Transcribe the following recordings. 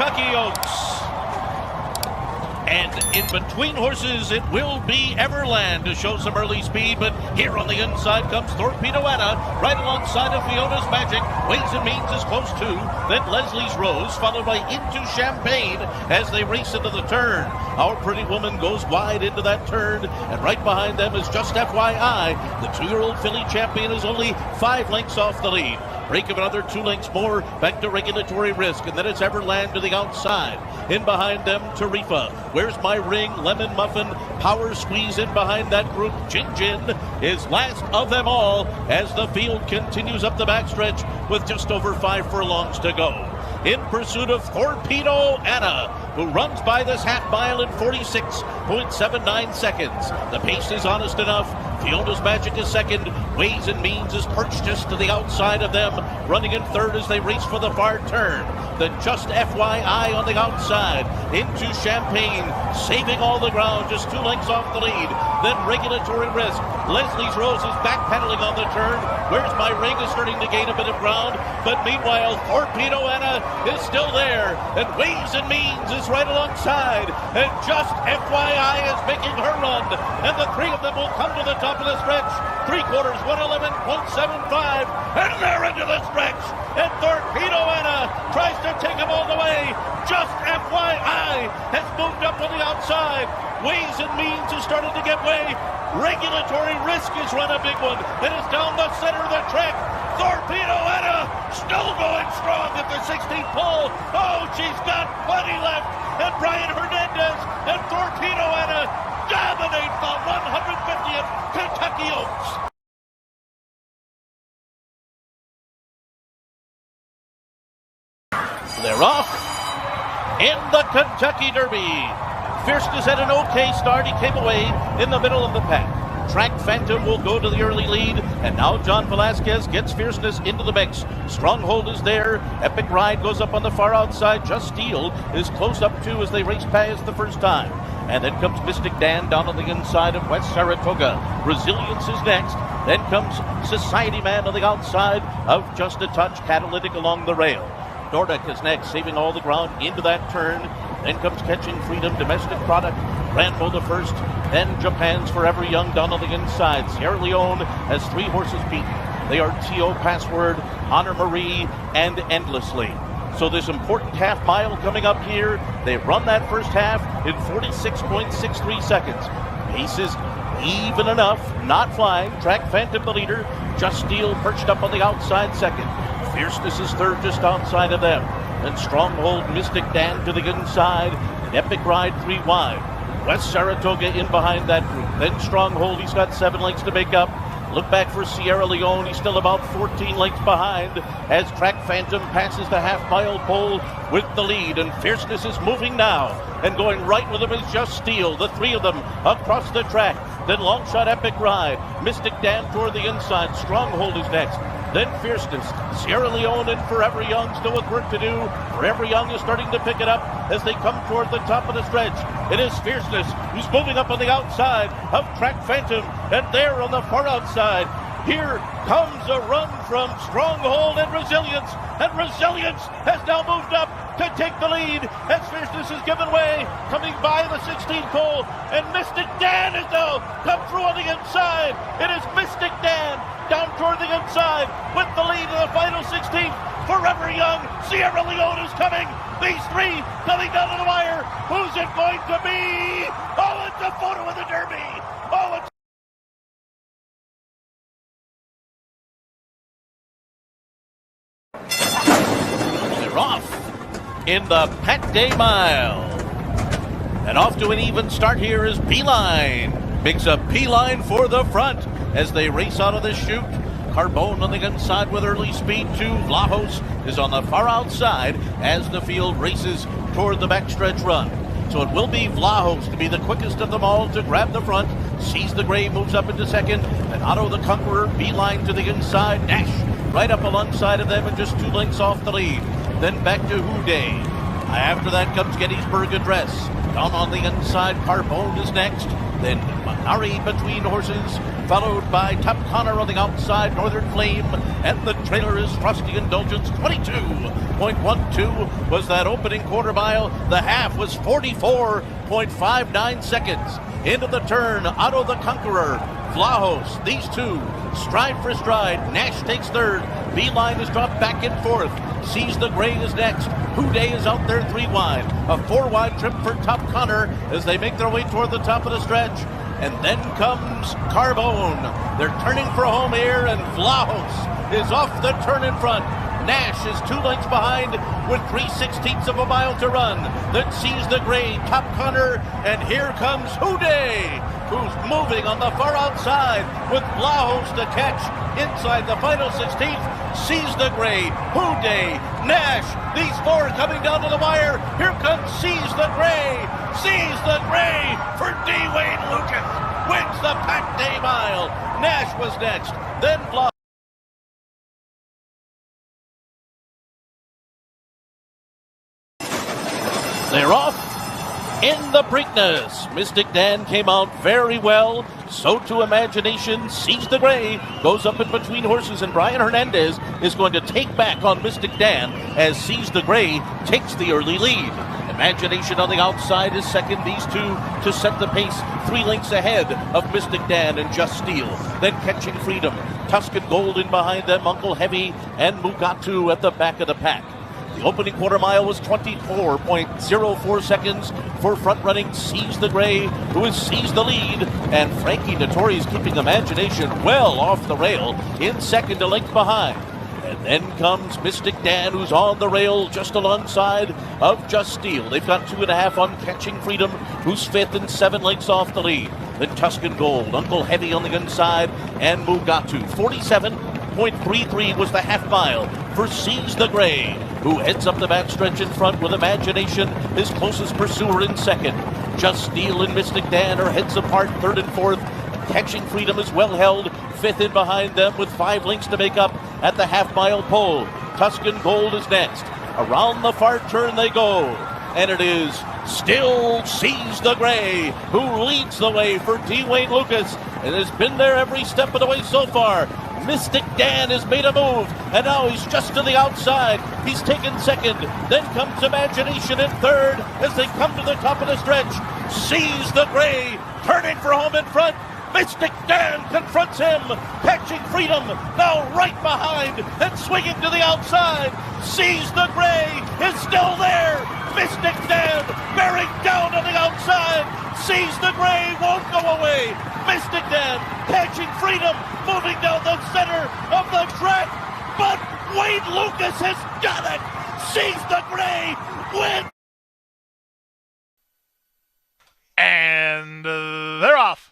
Kentucky Oaks. And in between horses, it will be Everland to show some early speed, but here on the inside comes Torpedo Anna, right alongside of Fiona's Magic. Ways and Means is close too. Then Leslie's Rose, followed by Into Champagne as they race into the turn. Our Pretty Woman goes wide into that turn, and right behind them is Just FYI. The 2-year-old filly champion is only 5 lengths off the lead. Break of another 2 lengths more, back to Regulatory Risk, and then it's Everland to the outside. In behind them, Tarifa. Where's My Ring? Lemon Muffin. Power Squeeze in behind that group. Jin Jin is last of them all as the field continues up the backstretch with just over 5 furlongs to go. In pursuit of Torpedo Anna, who runs by this half mile in 46.79 seconds. The pace is honest enough. Fiona's Magic is second. Ways and Means is perched just to the outside of them, running in third as they race for the far turn. Then Just FYI on the outside. Into Champagne, saving all the ground, just 2 lengths off the lead. Then Regulatory Risk. Leslie's Rose is backpedaling on the turn. Where's My Ring is starting to gain a bit of ground, but meanwhile Torpedo Anna is still there, and Ways and Means is right alongside, and Just FYI is making her run, and the 3 of them will come to the top of the stretch. 3/4, 111.75, and they're into the stretch, and Torpedo Anna tries to take him all the way. Just FYI has moved up on the outside. Ways and Means has started to get way. Regulatory Risk has run a big one, and is down the center of the track. Torpedo Anna still going strong at the 16th pole. Oh, she's got plenty left. And Brian Hernandez and Torpedo Anna dominate the 150th Kentucky Oaks. They're off in the Kentucky Derby. Fierceness had an okay start. He came away in the middle of the pack. Track Phantom will go to the early lead, and now John Velasquez gets Fierceness into the mix. Stronghold is there. Epic Ride goes up on the far outside. Just Steel is close up too as they race past the first time. And then comes Mystic Dan down on the inside of West Saratoga. Resilience is next. Then comes Society Man on the outside of Just a Touch. Catalytic along the rail. Nordic is next, saving all the ground into that turn. Then comes Catching Freedom, Domestic Product, Rambo the first, then Japan's Forever Young down on the inside. Sierra Leone has 3 horses beaten. They are T.O. Password, Honor Marie, and Endlessly. So this important half mile coming up here. They run that first half in 46.63 seconds. Pace is even enough, not flying. Track Phantom the leader. Just Steel perched up on the outside second. Fierceness is third just outside of them. Then Stronghold, Mystic Dan to the inside, and Epic Ride 3 wide. West Saratoga in behind that group. Then Stronghold, he's got 7 lengths to make up. Look back for Sierra Leone, he's still about 14 lengths behind as Track Phantom passes the half-mile pole with the lead, and Fierceness is moving now, and going right with him is Just Steel, the 3 of them across the track. Then Longshot Epic Ride, Mystic Dan toward the inside, Stronghold is next. Then Fierceness, Sierra Leone and Forever Young still with work to do. Forever Young is starting to pick it up as they come toward the top of the stretch. It is Fierceness who's moving up on the outside of Track Phantom, and there on the far outside, here comes a run from Stronghold and Resilience has now moved up to take the lead as Fierceness is given way, coming by the 16th pole, and Mystic Dan is now come through on the inside. It is Mystic Dan down toward the inside with the lead in the final 16th. Forever Young, Sierra Leone is coming. These 3 coming down to the wire. Who's it going to be? Oh, it's a photo of the Derby. Oh, it's off in the Pat Day Mile. And off to an even start here is Beeline. Makes a beeline for the front as they race out of the chute. Carbone on the inside with early speed too. Vlahos is on the far outside as the field races toward the backstretch run. So it will be Vlahos to be the quickest of them all to grab the front. Sees the Gray, moves up into second. And Otto the Conqueror, Beeline to the inside. Dash right up alongside of them and just 2 lengths off the lead. Then back to Houday. After that comes Gettysburg Address. Down on the inside, Carbone is next. Then Manari between horses. followed by Top Connor on the outside, Northern Flame, and the trailer is Frosty Indulgence. 22.12 was that opening quarter mile. The half was 44.59 seconds. Into the turn, Otto the Conqueror, Vlahos, these two, stride for stride. Nash takes third. Beeline is dropped back in fourth. Sees the Gray is next. Houday is out there 3 wide. A 4 wide trip for Top Connor as they make their way toward the top of the stretch. And then comes Carbone. They're turning for home here, and Vlahos is off the turn in front. Nash is 2 lengths behind with 3/16 of a mile to run. Then sees the Gray, Top Connor, and here comes Houday, who's moving on the far outside with Vlahos to catch inside the final 16th. Sees the Gray, Houday, Nash, these 4 coming down to the wire. Here comes Sees the Gray for Dwayne Lucas. Wins the Pack Day Mile. Nash was next, then Vlahos. They're off in the Preakness. Mystic Dan came out very well. So to Imagination. Sees the Gray. Goes up in between horses, and Brian Hernandez is going to take back on Mystic Dan as Sees the Gray takes the early lead. Imagination on the outside is second. These two to set the pace 3 lengths ahead of Mystic Dan and Just Steel. Then Catching Freedom. Tuscan Gold in behind them. Uncle Heavy and Mugatu at the back of the pack. The opening quarter mile was 24.04 seconds for front-running Sees the Gray, who has seized the lead, and Frankie Dettori is keeping Imagination well off the rail in second, a length behind. And then comes Mystic Dan, who's on the rail just alongside of Just Steel. They've got 2.5 on Catching Freedom, who's fifth and 7 lengths off the lead. Then Tuscan Gold, Uncle Heavy on the inside, and Mugatu. 47.33 was the half mile for Sees the Gray, who heads up the backstretch in front with Imagination, his closest pursuer, in second. Just Steel and Mystic Dan are heads apart, third and fourth. Catching Freedom is well held, fifth in behind them with 5 lengths to make up at the half-mile pole. Tuscan Gold is next. Around the far turn they go, and it is still Sees the Gray who leads the way for Dwayne Lucas and has been there every step of the way so far. Mystic Dan has made a move, and now he's just to the outside. He's taken second. Then comes Imagination in third as they come to the top of the stretch. Sees the Gray turning for home in front. Mystic Dan confronts him. Catching Freedom now right behind and swinging to the outside. Sees the Gray is still there. Mystic Dan bearing down on the outside. Sees the Gray won't go away. Mystic Dan Catching Freedom moving down the center of the track, but Wade Lucas has got it. Sees the Gray wins. And they're off.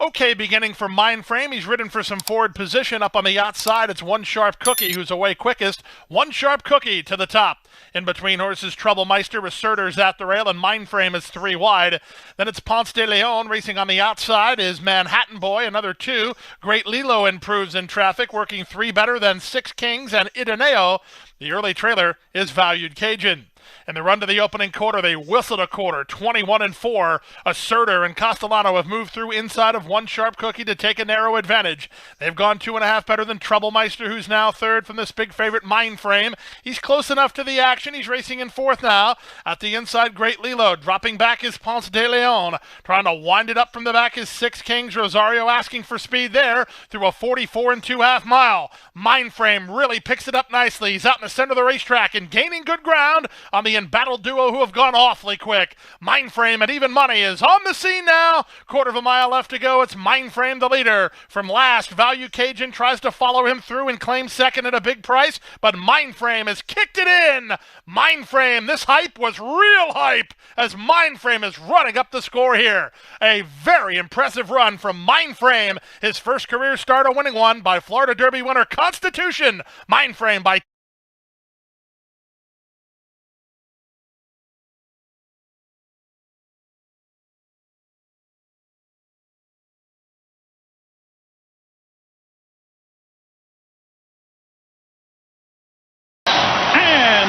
Okay, beginning for Mindframe. He's ridden for some forward position up on the outside. It's One Sharp Cookie who's away quickest. One Sharp Cookie to the top. In between horses, Troublemeister with Surters at the rail, and Mindframe is 3 wide. Then it's Ponce de Leon. Racing on the outside is Manhattan Boy, another 2. Great Lilo improves in traffic, working 3 better than 6 Kings and Ideneo. The early trailer is Valued Cajun. In the run to the opening quarter, they whistled a quarter, 21-4. Asserter and Castellano have moved through inside of One Sharp Cookie to take a narrow advantage. They've gone 2.5 better than Troublemeister, who's now third from this big favorite Mindframe. He's close enough to the action. He's racing in fourth now. At the inside, Great Lilo. Dropping back is Ponce de Leon. Trying to wind it up from the back is 6 Kings. Rosario asking for speed there through a 44 2/2 mile. Mindframe really picks it up nicely. He's out in the center of the racetrack and gaining good ground on the embattled duo who have gone awfully quick. Mindframe at even money is on the scene now. Quarter of a mile left to go. It's Mindframe the leader. From last, Value Cajun tries to follow him through and claim second at a big price, but Mindframe has kicked it in. Mindframe, this hype was real hype as Mindframe is running up the score here. A very impressive run from Mindframe. His first career start, a winning one by Florida Derby winner Constitution. Mindframe by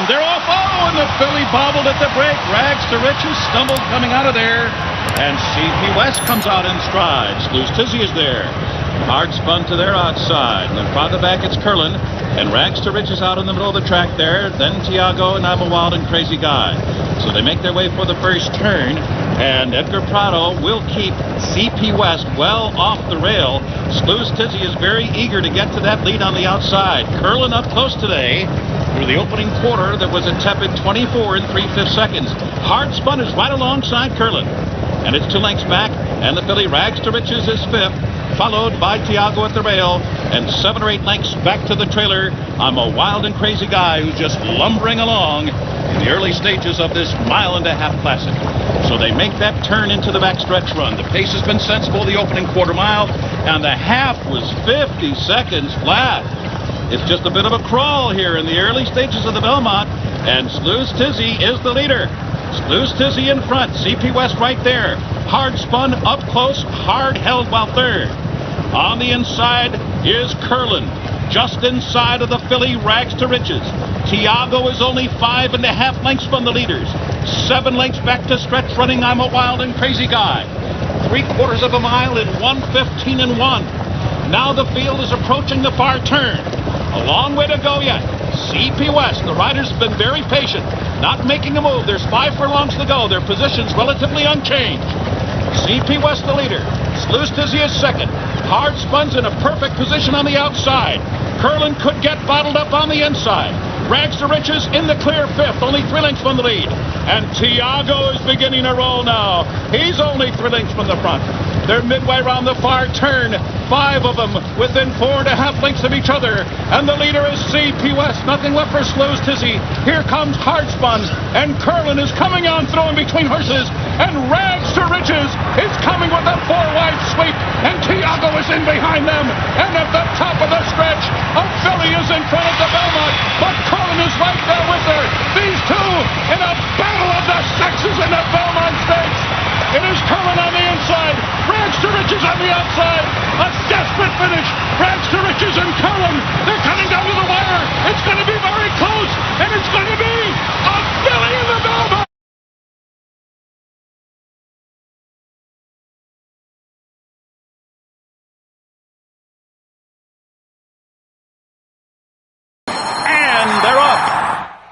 They're off. Oh, and the filly bobbled at the break. Rags to Riches stumbled coming out of there. And CP West comes out in stride. Sluice Tizzy is there. Hard spun to their outside. And then farther back it's Curlin. And Rags to Riches out in the middle of the track there. Then Tiago and I'm a Wild and Crazy Guy. So they make their way for the first turn. And Edgar Prado will keep CP West well off the rail. Sluice Tizzy is very eager to get to that lead on the outside. Curlin up close today. Through the opening quarter, there was a tepid 24 3/5 seconds. Hard spun is right alongside Curlin. And it's 2 lengths back, and the filly Rags to Riches is 5th, followed by Tiago at the rail, and 7 or 8 lengths back to the trailer. I'm a Wild and Crazy Guy who's just lumbering along in the early stages of this 1.5-mile classic. So they make that turn into the backstretch run. The pace has been sensible the opening quarter mile, and the half was 50 seconds flat. It's just a bit of a crawl here in the early stages of the Belmont, and Sluice Tizzy is the leader. Sluice Tizzy in front, CP West right there. Hard spun, up close, hard held while third. On the inside is Curlin, just inside of the filly Rags to Riches. Tiago is only 5.5 lengths from the leaders. 7 lengths back to stretch running I'm a Wild and Crazy Guy. 3/4 of a mile in 1:15 1. Now the field is approaching the far turn. A long way to go yet. CP West, the riders have been very patient, not making a move. There's 5 furlongs to go. Their position's relatively unchanged. CP West the leader. Sluice Tizzy is second. Hard spun's in a perfect position on the outside. Curlin could get bottled up on the inside. Rags to Riches in the clear 5th, only 3 lengths from the lead. And Tiago is beginning to roll now. He's only 3 lengths from the front. They're midway around the far turn. 5 of them within 4.5 lengths of each other. And the leader is CP West. Nothing left for Sluice Tizzy. Here comes Hardspun. And Curlin is coming on through in between horses. And Rags to Riches is coming with a 4-wide sweep. And Tiago is in behind them. And at the top of the stretch, a filly is in front of the Belmont. But Curlin is right there with her. These two in a battle of the sexes in the Belmont Stakes. It is Curlin on the inside, Rags to Riches on the outside. A desperate finish. Rags to Riches and Curlin. They're coming down to the wire. It's going to be very close, and it's going to be a filly in the Belmont. And they're off.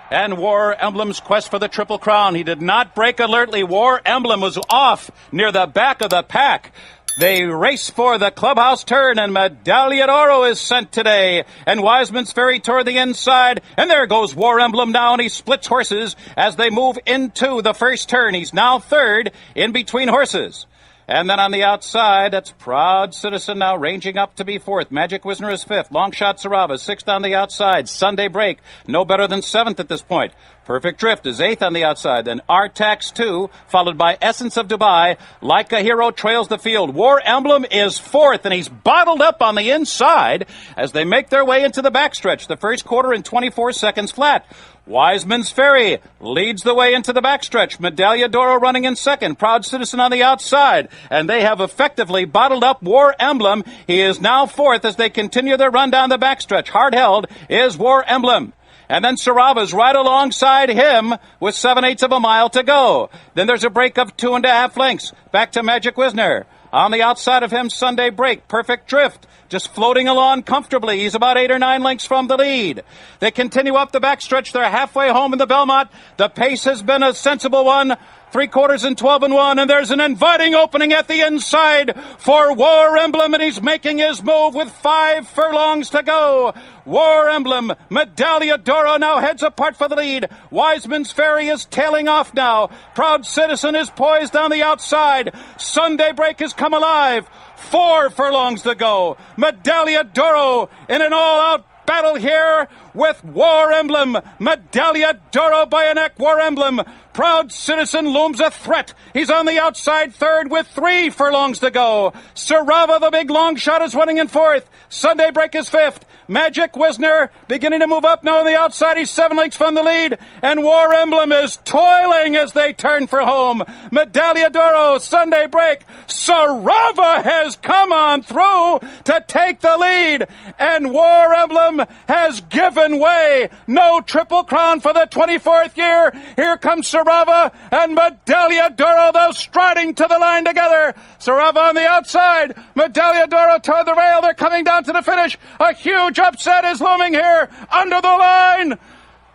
And War Emblem's quest for the Triple Crown. He did not break alertly. War Emblem was off near the back of the pack. They race for the clubhouse turn, and Medaglia d'Oro is sent today. And Wiseman's Ferry toward the inside. And there goes War Emblem now, and he splits horses as they move into the first turn. He's now third in between horses. And then on the outside, that's Proud Citizen now ranging up to be 4th. Magic Wisner is 5th. Long Shot Sarava 6th on the outside. Sunday Break, no better than 7th at this point. Perfect Drift is 8th on the outside. Then Artax 2, followed by Essence of Dubai. Like a Hero trails the field. War Emblem is 4th, and he's bottled up on the inside as they make their way into the backstretch. The first quarter in 24 seconds flat. Wiseman's Ferry leads the way into the backstretch. Medaglia d'Oro running in second. Proud Citizen on the outside. And they have effectively bottled up War Emblem. He is now 4th as they continue their run down the backstretch. Hard held is War Emblem. And then Sarava's right alongside him with 7/8 of a mile to go. Then there's a break of 2.5 lengths. Back to Magic Wisner. On the outside of him, Sunday Break. Perfect Drift. Just floating along comfortably. He's about 8 or 9 lengths from the lead. They continue up the backstretch. They're halfway home in the Belmont. The pace has been a sensible one. 3/4 in 12 1, and there's an inviting opening at the inside for War Emblem, and he's making his move with 5 furlongs to go. War Emblem, Medaglia d'Oro now heads apart for the lead. Wiseman's Ferry is tailing off now. Proud Citizen is poised on the outside. Sunday Break has come alive. 4 furlongs to go. Medaglia d'Oro in an all-out battle here with War Emblem. Medaglia d'Oro by a neck. War Emblem. Proud Citizen looms a threat. He's on the outside third with 3 furlongs to go. Sarava, the big long shot, is running in fourth. Sunday Break is fifth. Magic Wisner beginning to move up now on the outside. He's 7 lengths from the lead. And War Emblem is toiling as they turn for home. Medaglia d'Oro, Sunday Break. Sarava has come on through to take the lead. And War Emblem has given way. No Triple Crown for the 24th year. Here comes Sarava and Medaglia d'Oro, though striding to the line together. Sarava on the outside. Medaglia d'Oro toward the rail. They're coming down to the finish. A huge upset is looming here under the line.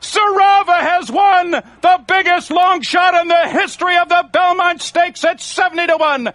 Sarava has won the biggest long shot in the history of the Belmont Stakes at 70-1.